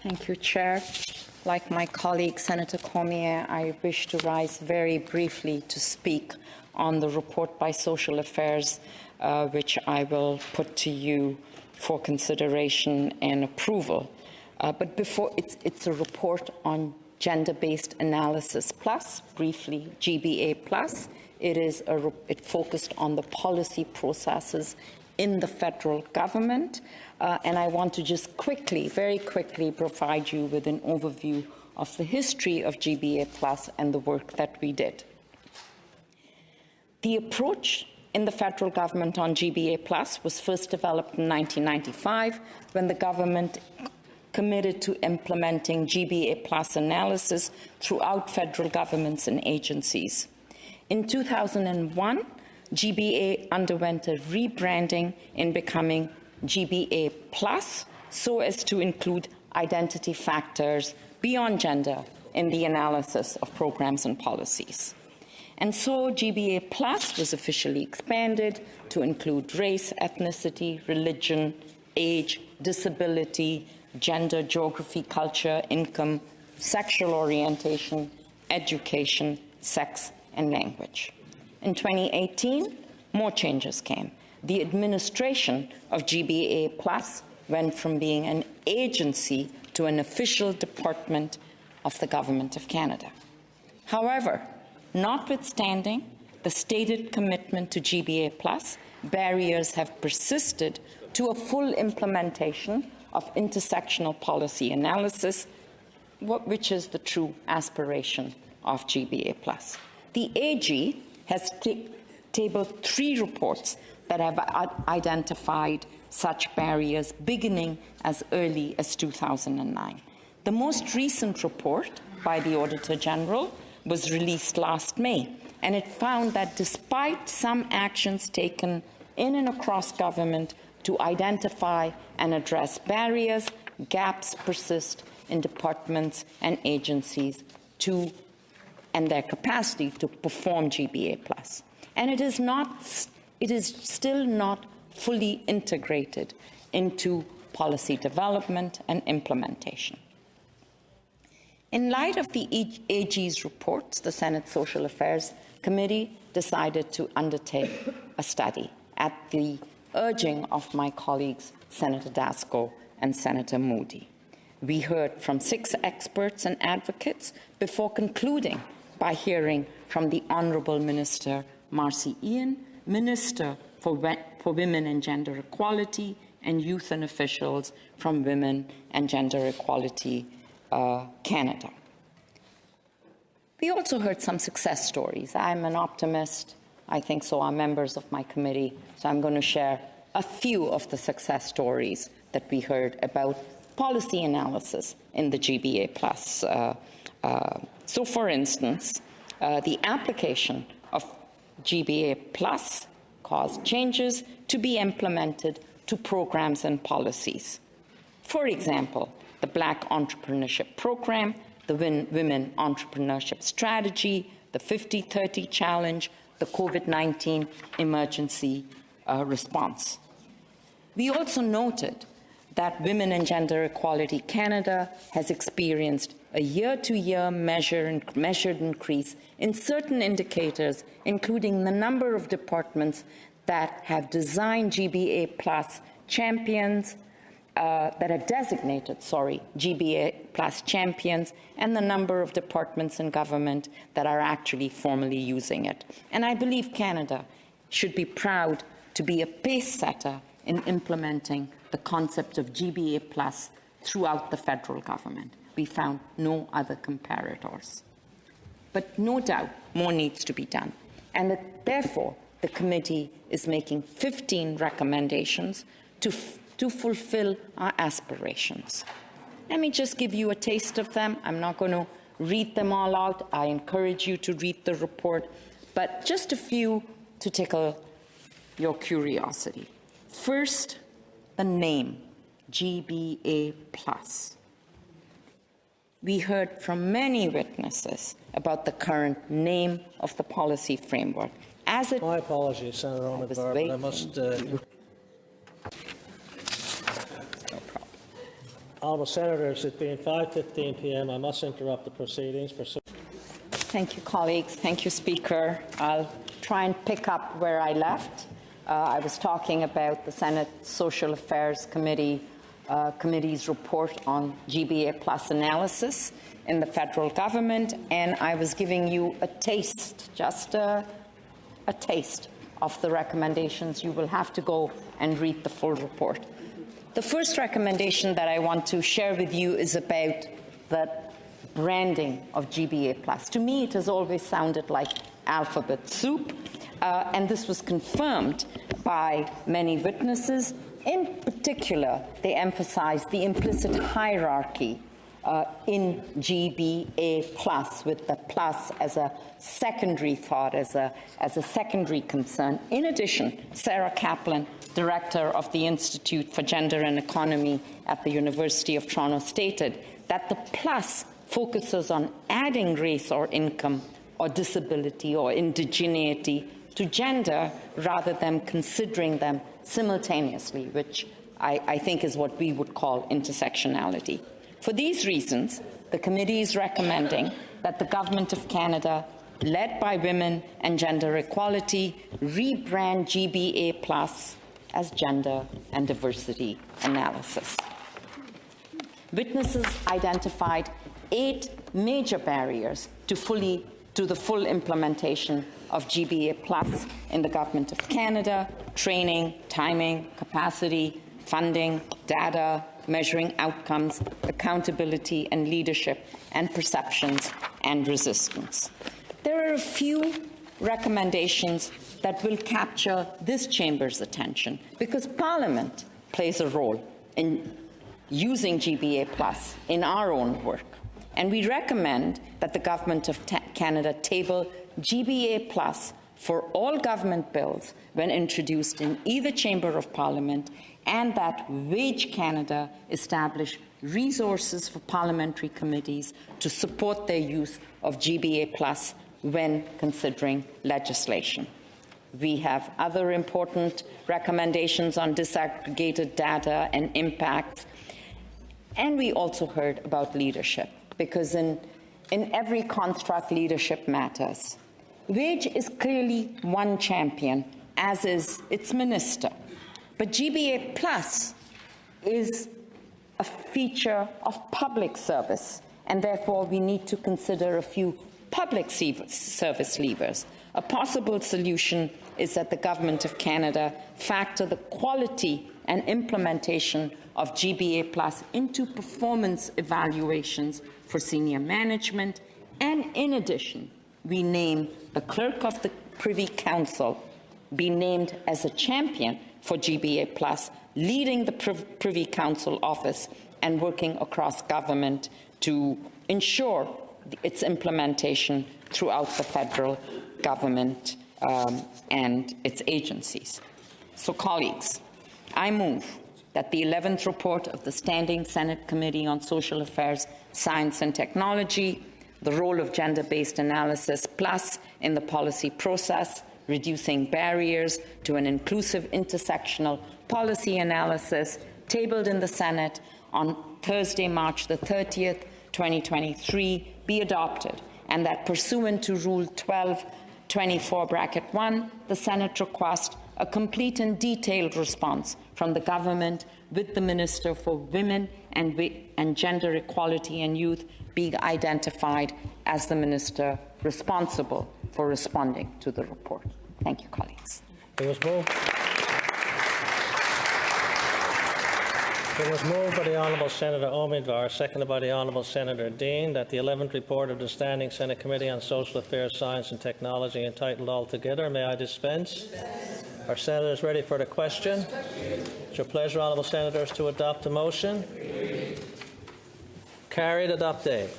Thank you, Chair. Like my colleague, Senator Cormier, I wish to rise very briefly to speak on the report by Social Affairs, which I will put to you for consideration and approval. But before, it's a report on gender-based analysis plus, briefly GBA plus. It focused on the policy processes in the federal government, and I want to just very quickly, provide you with an overview of the history of GBA plus and the work that we did. The approach in the federal government on GBA plus was first developed in 1995 when the government committed to implementing GBA plus analysis throughout federal governments and agencies. In 2001, GBA underwent a rebranding in becoming GBA plus so as to include identity factors beyond gender in the analysis of programs and policies. And so GBA plus was officially expanded to include race, ethnicity, religion, age, disability, gender, geography, culture, income, sexual orientation, education, sex, and language. In 2018, more changes came. The administration of GBA plus went from being an agency to an official department of the Government of Canada. However, notwithstanding the stated commitment to GBA plus, barriers have persisted to a full implementation of intersectional policy analysis, which is the true aspiration of GBA plus. The AG has tabled 3 reports that have identified such barriers beginning as early as 2009. The most recent report by the Auditor General was released last May, and it found that despite some actions taken in and across government to identify and address barriers, gaps persist in departments and agencies and their capacity to perform GBA plus. And it is still not fully integrated into policy development and implementation. In light of the AG's reports, the Senate Social Affairs Committee decided to undertake a study at the urging of my colleagues, Senator Dasko and Senator Moody. We heard from 6 experts and advocates before concluding by hearing from the Honourable Minister Marcy Ian, Minister for Women and Gender Equality, and youth and officials from Women and Gender Equality Canada. We also heard some success stories. I'm an optimist. I think so are members of my committee. So I'm going to share a few of the success stories that we heard about policy analysis in the GBA plus. So, for instance, the application of GBA plus caused changes to be implemented to programs and policies. For example, the Black Entrepreneurship Program, the Women Entrepreneurship Strategy, the 50-30 Challenge, the COVID-19 emergency response. We also noted that Women and Gender Equality Canada has experienced a year-to-year measured increase in certain indicators, including the number of departments that have designed GBA plus champions, that have designated, GBA plus champions, and the number of departments in government that are actually formally using it. And I believe Canada should be proud to be a pace setter in implementing the concept of GBA plus throughout the federal government. We found no other comparators. But no doubt more needs to be done. And therefore, the committee is making 15 recommendations to fulfill our aspirations. Let me just give you a taste of them. I'm not going to read them all out. I encourage you to read the report, but just a few to tickle your curiosity. First, the name, GBA plus. We heard from many witnesses about the current name of the policy framework. My apologies, Senator Omidvar, but I must... Honourable Senators, it being 5:15 p.m., I must interrupt the proceedings. Thank you, colleagues. Thank you, Speaker. I'll try and pick up where I left. I was talking about the Senate Social Affairs Committee's report on GBA Plus analysis in the federal government, and I was giving you a taste, just a taste of the recommendations. You will have to go and read the full report. The first recommendation that I want to share with you is about the branding of GBA Plus. To me, it has always sounded like alphabet soup, and this was confirmed by many witnesses. In particular, they emphasized the implicit hierarchy in GBA Plus, with the plus as a secondary thought, as a secondary concern. In addition, Sarah Kaplan, Director of the Institute for Gender and Economy at the University of Toronto, stated that the plus focuses on adding race or income or disability or indigeneity to gender rather than considering them simultaneously, which I think is what we would call intersectionality. For these reasons, the committee is recommending that the Government of Canada, led by Women and Gender Equality, rebrand GBA Plus as Gender and Diversity Analysis. Witnesses identified 8 major barriers to the full implementation of GBA Plus in the Government of Canada: training, timing, capacity, funding, data, measuring outcomes, accountability and leadership, and perceptions and resistance. There are a few recommendations that will capture this chamber's attention, because Parliament plays a role in using GBA Plus in our own work. And we recommend that the Government of Canada table GBA Plus for all government bills when introduced in either chamber of Parliament, and that Wage Canada establish resources for parliamentary committees to support their use of GBA Plus when considering legislation. We have other important recommendations on disaggregated data and impacts. And we also heard about leadership, because in every construct, leadership matters. Wage is clearly one champion, as is its minister. But GBA Plus is a feature of public service, and therefore we need to consider a few public service levers. A possible solution is that the Government of Canada factor the quality and implementation of GBA Plus into performance evaluations for senior management, and in addition, we name the Clerk of the Privy Council be named as a champion for GBA Plus, leading the Privy Council office and working across government to ensure its implementation throughout the federal government and its agencies. So, colleagues, I move that the 11th report of the Standing Senate Committee on Social Affairs, Science and Technology, the role of gender-based analysis plus in the policy process, reducing barriers to an inclusive intersectional policy analysis, tabled in the Senate on Thursday, March the 30th, 2023, be adopted, and that pursuant to Rule 1224(1), the Senate request a complete and detailed response from the government, with the Minister for Women and Gender Equality and Youth being identified as the minister responsible for responding to the report. Thank you, colleagues. It was moved by the Honourable Senator Omidvar, seconded by the Honourable Senator Dean, that the 11th report of the Standing Senate Committee on Social Affairs, Science and Technology, entitled Altogether. May I dispense? Yes. Are senators ready for the question? It's your pleasure, Honourable Senators, to adopt the motion. Carried. Adopted.